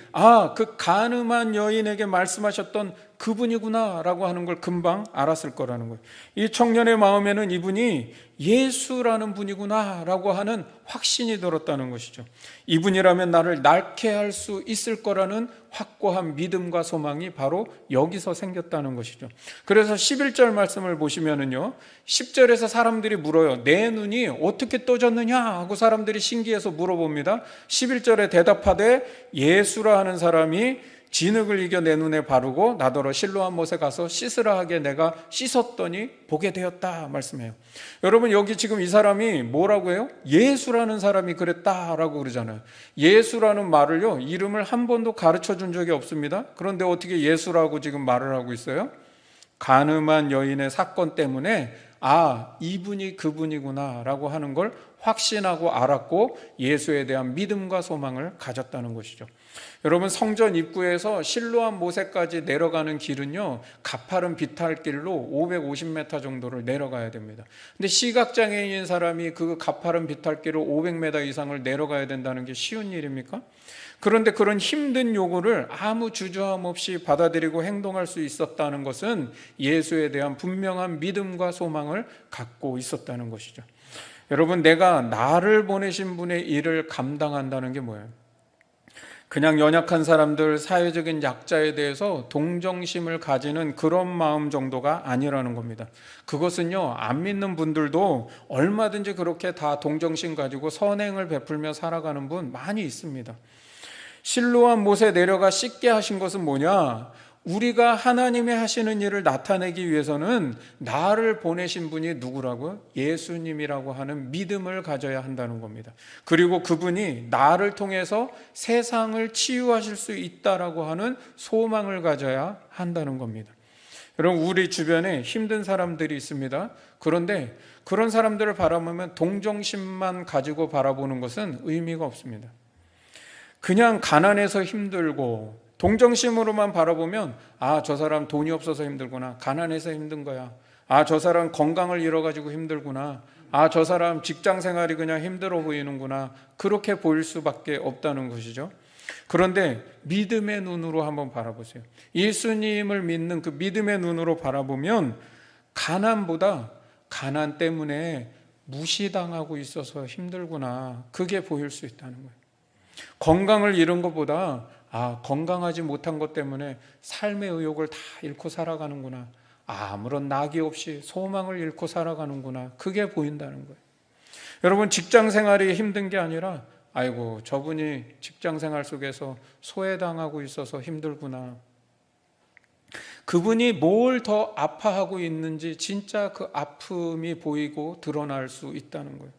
그 간음한 여인에게 말씀하셨던 그분이구나 라고 하는 걸 금방 알았을 거라는 거예요. 이 청년의 마음에는 이분이 예수라는 분이구나 라고 하는 확신이 들었다는 것이죠. 이분이라면 나를 낫게 할 수 있을 거라는 확고한 믿음과 소망이 바로 여기서 생겼다는 것이죠. 그래서 11절 말씀을 보시면은요, 10절에서 사람들이 물어요. 내 눈이 어떻게 떠졌느냐 하고 사람들이 신기해서 물어봅니다. 11절에 대답하되 예수라 하는 사람이 진흙을 이겨 내 눈에 바르고 나더러 실로암 못에 가서 씻으라 하게 내가 씻었더니 보게 되었다 말씀해요. 여러분, 여기 지금 이 사람이 뭐라고 해요? 예수라는 사람이 그랬다라고 그러잖아요. 예수라는 말을요, 이름을 한 번도 가르쳐 준 적이 없습니다. 그런데 어떻게 예수라고 지금 말을 하고 있어요? 간음한 여인의 사건 때문에 이분이 그분이구나 라고 하는 걸 확신하고 알았고 예수에 대한 믿음과 소망을 가졌다는 것이죠. 여러분, 성전 입구에서 실로암 모세까지 내려가는 길은요, 가파른 비탈길로 550m 정도를 내려가야 됩니다. 근데 시각장애인인 사람이 그 가파른 비탈길을 500m 이상을 내려가야 된다는 게 쉬운 일입니까? 그런데 그런 힘든 요구를 아무 주저함 없이 받아들이고 행동할 수 있었다는 것은 예수에 대한 분명한 믿음과 소망을 갖고 있었다는 것이죠. 여러분, 내가 나를 보내신 분의 일을 감당한다는 게 뭐예요? 그냥 연약한 사람들, 사회적인 약자에 대해서 동정심을 가지는 그런 마음 정도가 아니라는 겁니다. 그것은요, 안 믿는 분들도 얼마든지 그렇게 다 동정심 가지고 선행을 베풀며 살아가는 분 많이 있습니다. 실로암 못에 내려가 씻게 하신 것은 뭐냐? 우리가 하나님이 하시는 일을 나타내기 위해서는 나를 보내신 분이 누구라고요? 예수님이라고 하는 믿음을 가져야 한다는 겁니다. 그리고 그분이 나를 통해서 세상을 치유하실 수 있다라고 하는 소망을 가져야 한다는 겁니다. 여러분, 우리 주변에 힘든 사람들이 있습니다. 그런데 그런 사람들을 바라보면 동정심만 가지고 바라보는 것은 의미가 없습니다. 그냥 가난해서 힘들고 동정심으로만 바라보면 저 사람 돈이 없어서 힘들구나, 가난해서 힘든 거야, 저 사람 건강을 잃어가지고 힘들구나, 저 사람 직장 생활이 그냥 힘들어 보이는구나, 그렇게 보일 수밖에 없다는 것이죠. 그런데 믿음의 눈으로 한번 바라보세요. 예수님을 믿는 그 믿음의 눈으로 바라보면 가난보다 가난 때문에 무시당하고 있어서 힘들구나, 그게 보일 수 있다는 거예요. 건강을 잃은 것보다 건강하지 못한 것 때문에 삶의 의욕을 다 잃고 살아가는구나, 아무런 낙이 없이 소망을 잃고 살아가는구나, 그게 보인다는 거예요. 여러분, 직장 생활이 힘든 게 아니라 아이고 저분이 직장 생활 속에서 소외당하고 있어서 힘들구나, 그분이 뭘 더 아파하고 있는지 진짜 그 아픔이 보이고 드러날 수 있다는 거예요.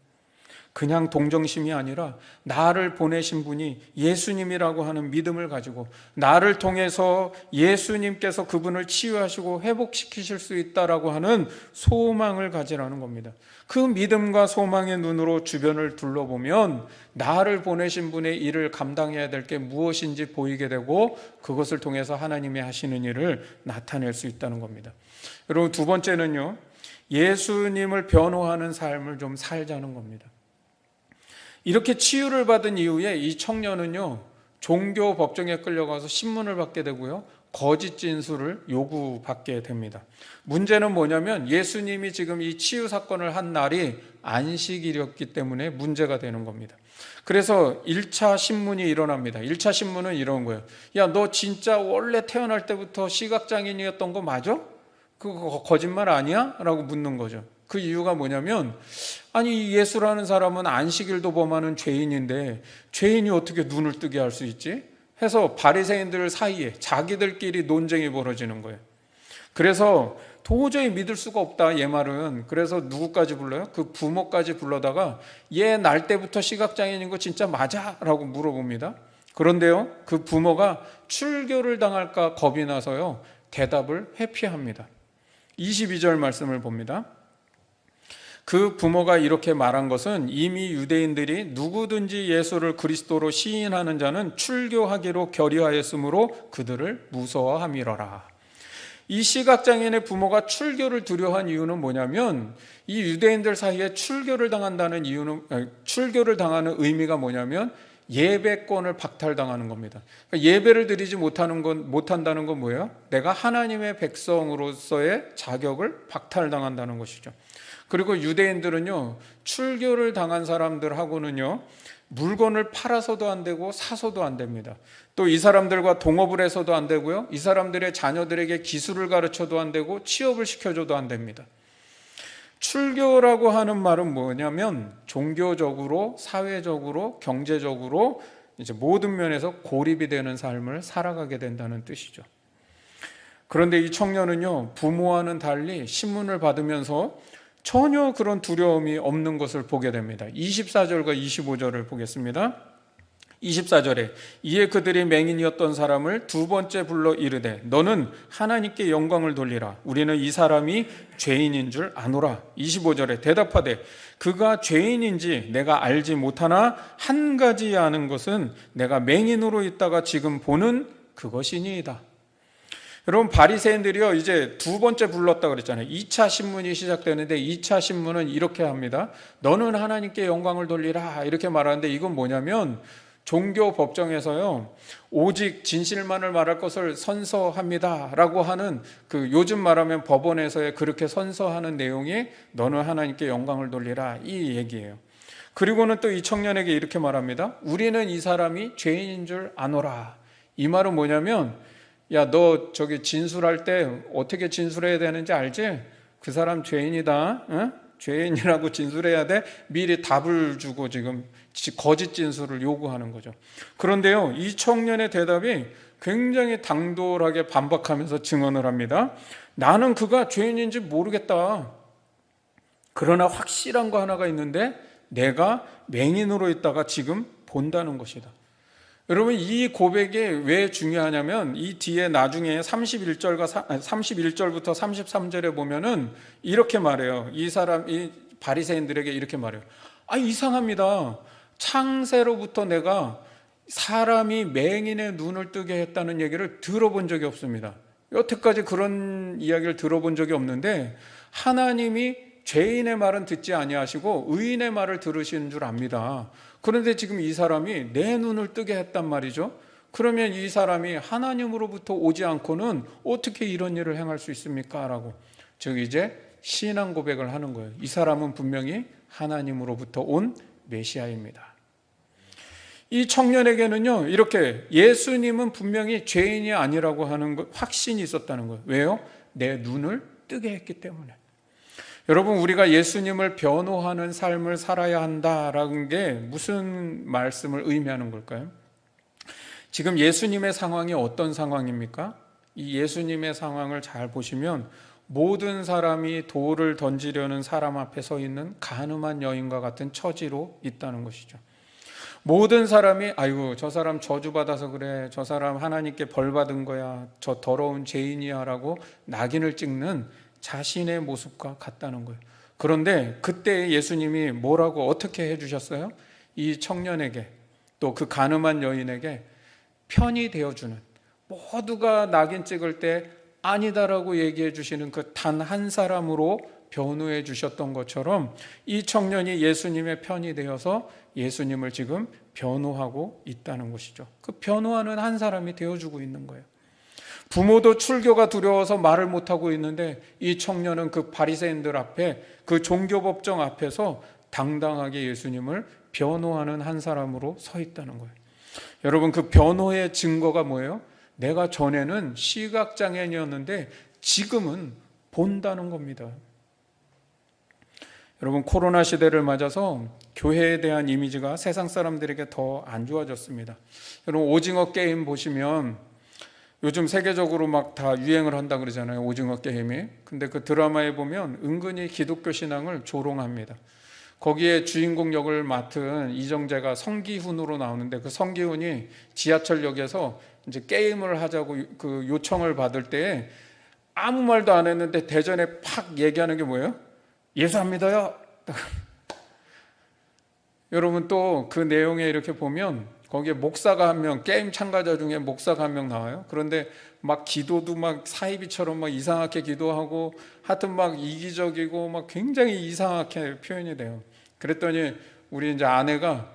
그냥 동정심이 아니라 나를 보내신 분이 예수님이라고 하는 믿음을 가지고 나를 통해서 예수님께서 그분을 치유하시고 회복시키실 수 있다라고 하는 소망을 가지라는 겁니다. 그 믿음과 소망의 눈으로 주변을 둘러보면 나를 보내신 분의 일을 감당해야 될 게 무엇인지 보이게 되고 그것을 통해서 하나님이 하시는 일을 나타낼 수 있다는 겁니다. 여러분, 두 번째는요, 예수님을 변호하는 삶을 좀 살자는 겁니다. 이렇게 치유를 받은 이후에 이 청년은요, 종교 법정에 끌려가서 신문을 받게 되고요, 거짓 진술을 요구받게 됩니다. 문제는 뭐냐면 예수님이 지금 이 치유 사건을 한 날이 안식일이었기 때문에 문제가 되는 겁니다. 그래서 1차 신문이 일어납니다. 1차 신문은 이런 거예요. 야, 너 진짜 원래 태어날 때부터 시각장애인이었던 거 맞아? 그거 거짓말 아니야? 라고 묻는 거죠. 그 이유가 뭐냐면, 아니, 예수라는 사람은 안식일도 범하는 죄인인데 죄인이 어떻게 눈을 뜨게 할 수 있지? 해서 바리새인들 사이에 자기들끼리 논쟁이 벌어지는 거예요. 그래서 도저히 믿을 수가 없다, 얘 말은. 그래서 누구까지 불러요? 그 부모까지 불러다가 얘 날 때부터 시각장애인인 거 진짜 맞아? 라고 물어봅니다. 그런데요, 그 부모가 출교를 당할까 겁이 나서요, 대답을 회피합니다. 22절 말씀을 봅니다. 그 부모가 이렇게 말한 것은 이미 유대인들이 누구든지 예수를 그리스도로 시인하는 자는 출교하기로 결의하였으므로 그들을 무서워함이러라. 이 시각장애인의 부모가 출교를 두려워한 이유는 뭐냐면, 이 유대인들 사이에 출교를 당하는 의미가 뭐냐면 예배권을 박탈당하는 겁니다. 그러니까 예배를 드리지 못한다는 건 뭐예요? 내가 하나님의 백성으로서의 자격을 박탈당한다는 것이죠. 그리고 유대인들은요, 출교를 당한 사람들하고는요, 물건을 팔아서도 안 되고 사서도 안 됩니다. 또 이 사람들과 동업을 해서도 안 되고요, 이 사람들의 자녀들에게 기술을 가르쳐도 안 되고 취업을 시켜줘도 안 됩니다. 출교라고 하는 말은 뭐냐면 종교적으로, 사회적으로, 경제적으로 이제 모든 면에서 고립이 되는 삶을 살아가게 된다는 뜻이죠. 그런데 이 청년은요, 부모와는 달리 신문을 받으면서 전혀 그런 두려움이 없는 것을 보게 됩니다. 24절과 25절을 보겠습니다. 24절에 이에 그들이 맹인이었던 사람을 두 번째 불러 이르되 너는 하나님께 영광을 돌리라. 우리는 이 사람이 죄인인 줄 아노라. 25절에 대답하되 그가 죄인인지 내가 알지 못하나 한 가지 아는 것은 내가 맹인으로 있다가 지금 보는 그것이니이다. 여러분, 바리새인들이요, 이제 두 번째 불렀다 그랬잖아요. 2차 신문이 시작되는데 2차 신문은 이렇게 합니다. 너는 하나님께 영광을 돌리라, 이렇게 말하는데 이건 뭐냐면 종교 법정에서요, 오직 진실만을 말할 것을 선서합니다 라고 하는, 그 요즘 말하면 법원에서의 그렇게 선서하는 내용이 너는 하나님께 영광을 돌리라, 이 얘기예요. 그리고는 또 이 청년에게 이렇게 말합니다. 우리는 이 사람이 죄인인 줄 아노라. 이 말은 뭐냐면, 야, 너 저기 진술할 때 어떻게 진술해야 되는지 알지? 그 사람 죄인이다. 응? 죄인이라고 진술해야 돼. 미리 답을 주고 지금 거짓 진술을 요구하는 거죠. 그런데요, 이 청년의 대답이 굉장히 당돌하게 반박하면서 증언을 합니다. 나는 그가 죄인인지 모르겠다. 그러나 확실한 거 하나가 있는데 내가 맹인으로 있다가 지금 본다는 것이다. 여러분, 이 고백이 왜 중요하냐면 이 뒤에 나중에 31절부터 33절에 보면은 이렇게 말해요. 이 바리새인들에게 이렇게 말해요. 이상합니다. 창세로부터 내가 사람이 맹인의 눈을 뜨게 했다는 얘기를 들어본 적이 없습니다. 여태까지 그런 이야기를 들어본 적이 없는데 하나님이 죄인의 말은 듣지 아니하시고 의인의 말을 들으시는 줄 압니다. 그런데 지금 이 사람이 내 눈을 뜨게 했단 말이죠. 그러면 이 사람이 하나님으로부터 오지 않고는 어떻게 이런 일을 행할 수 있습니까? 라고 즉 이제 신앙 고백을 하는 거예요. 이 사람은 분명히 하나님으로부터 온 메시아입니다. 이 청년에게는요, 이렇게 예수님은 분명히 죄인이 아니라고 하는 확신이 있었다는 거예요. 왜요? 내 눈을 뜨게 했기 때문에. 여러분, 우리가 예수님을 변호하는 삶을 살아야 한다라는 게 무슨 말씀을 의미하는 걸까요? 지금 예수님의 상황이 어떤 상황입니까? 이 예수님의 상황을 잘 보시면 모든 사람이 돌을 던지려는 사람 앞에 서 있는 가늠한 여인과 같은 처지로 있다는 것이죠. 모든 사람이 아이고 저 사람 저주받아서 그래, 저 사람 하나님께 벌 받은 거야, 저 더러운 죄인이야 라고 낙인을 찍는 자신의 모습과 같다는 거예요. 그런데 그때 예수님이 뭐라고 어떻게 해주셨어요? 이 청년에게 또 그 가늠한 여인에게 편이 되어주는, 모두가 낙인 찍을 때 아니다라고 얘기해 주시는 그 단 한 사람으로 변호해 주셨던 것처럼 이 청년이 예수님의 편이 되어서 예수님을 지금 변호하고 있다는 것이죠. 그 변호하는 한 사람이 되어주고 있는 거예요. 부모도 출교가 두려워서 말을 못하고 있는데 이 청년은 그 바리새인들 앞에, 그 종교법정 앞에서 당당하게 예수님을 변호하는 한 사람으로 서 있다는 거예요. 여러분, 그 변호의 증거가 뭐예요? 내가 전에는 시각장애인이었는데 지금은 본다는 겁니다. 여러분, 코로나 시대를 맞아서 교회에 대한 이미지가 세상 사람들에게 더 안 좋아졌습니다. 여러분, 오징어 게임 보시면 요즘 세계적으로 막 다 유행을 한다 그러잖아요, 오징어 게임이. 근데 그 드라마에 보면 은근히 기독교 신앙을 조롱합니다. 거기에 주인공 역을 맡은 이정재가 성기훈으로 나오는데, 그 성기훈이 지하철역에서 이제 게임을 하자고 그 요청을 받을 때 아무 말도 안 했는데 대전에 팍 얘기하는 게 뭐예요? 예수 안 믿어요. 여러분, 또 그 내용에 이렇게 보면 거기에 목사가 한 명, 게임 참가자 중에 목사가 한 명 나와요. 그런데 막 기도도 막 사이비처럼 막 이상하게 기도하고, 하여튼 막 이기적이고 막 굉장히 이상하게 표현이 돼요. 그랬더니 우리 이제 아내가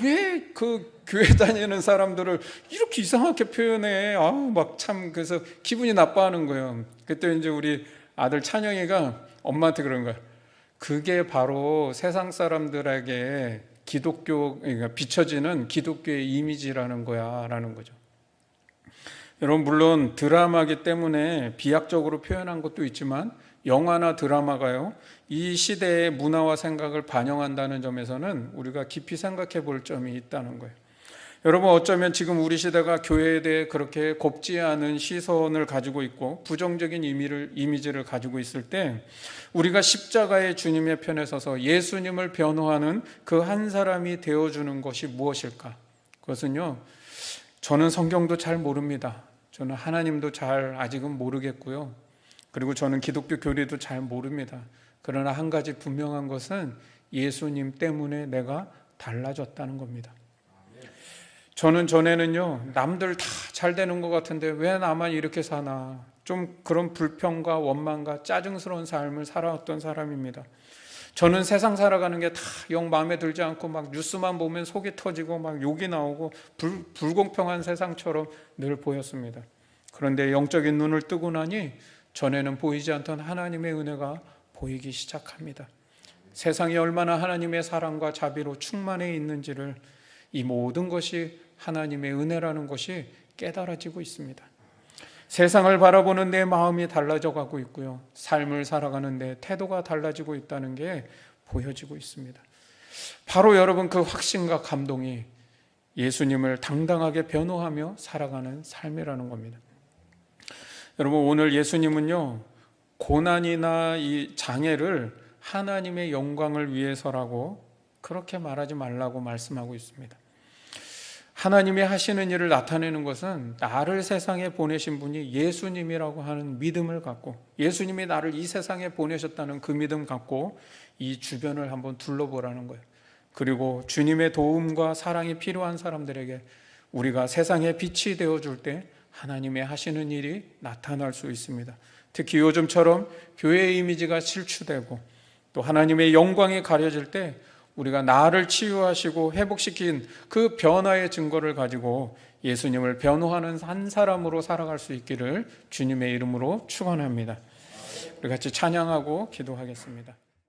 왜 그 교회 다니는 사람들을 이렇게 이상하게 표현해? 막 참, 그래서 기분이 나빠하는 거예요. 그때 이제 우리 아들 찬영이가 엄마한테 그런 거야. 그게 바로 세상 사람들에게 그러니까 비춰지는 기독교의 이미지라는 거야 라는 거죠. 여러분, 물론 드라마기 때문에 비약적으로 표현한 것도 있지만 영화나 드라마가요, 이 시대의 문화와 생각을 반영한다는 점에서는 우리가 깊이 생각해 볼 점이 있다는 거예요. 여러분, 어쩌면 지금 우리 시대가 교회에 대해 그렇게 곱지 않은 시선을 가지고 있고 부정적인 이미지를 가지고 있을 때, 우리가 십자가의 주님의 편에 서서 예수님을 변호하는 그 한 사람이 되어주는 것이 무엇일까? 그것은요, 저는 성경도 잘 모릅니다. 저는 하나님도 잘 아직은 모르겠고요. 그리고 저는 기독교 교리도 잘 모릅니다. 그러나 한 가지 분명한 것은 예수님 때문에 내가 달라졌다는 겁니다. 저는 전에는요, 남들 다 잘 되는 것 같은데 왜 나만 이렇게 사나, 좀 그런 불평과 원망과 짜증스러운 삶을 살아왔던 사람입니다. 저는 세상 살아가는 게 다 영 마음에 들지 않고 막 뉴스만 보면 속이 터지고 막 욕이 나오고 불공평한 세상처럼 늘 보였습니다. 그런데 영적인 눈을 뜨고 나니 전에는 보이지 않던 하나님의 은혜가 보이기 시작합니다. 세상이 얼마나 하나님의 사랑과 자비로 충만해 있는지를, 이 모든 것이 하나님의 은혜라는 것이 깨달아지고 있습니다. 세상을 바라보는 내 마음이 달라져 가고 있고요, 삶을 살아가는 내 태도가 달라지고 있다는 게 보여지고 있습니다. 바로 여러분, 그 확신과 감동이 예수님을 당당하게 변호하며 살아가는 삶이라는 겁니다. 여러분, 오늘 예수님은요, 고난이나 이 장애를 하나님의 영광을 위해서라고 그렇게 말하지 말라고 말씀하고 있습니다. 하나님이 하시는 일을 나타내는 것은 나를 세상에 보내신 분이 예수님이라고 하는 믿음을 갖고, 예수님이 나를 이 세상에 보내셨다는 그 믿음 갖고 이 주변을 한번 둘러보라는 거예요. 그리고 주님의 도움과 사랑이 필요한 사람들에게 우리가 세상의 빛이 되어줄 때 하나님의 하시는 일이 나타날 수 있습니다. 특히 요즘처럼 교회의 이미지가 실추되고 또 하나님의 영광이 가려질 때 우리가 나를 치유하시고 회복시킨 그 변화의 증거를 가지고 예수님을 변호하는 한 사람으로 살아갈 수 있기를 주님의 이름으로 축원합니다. 우리 같이 찬양하고 기도하겠습니다.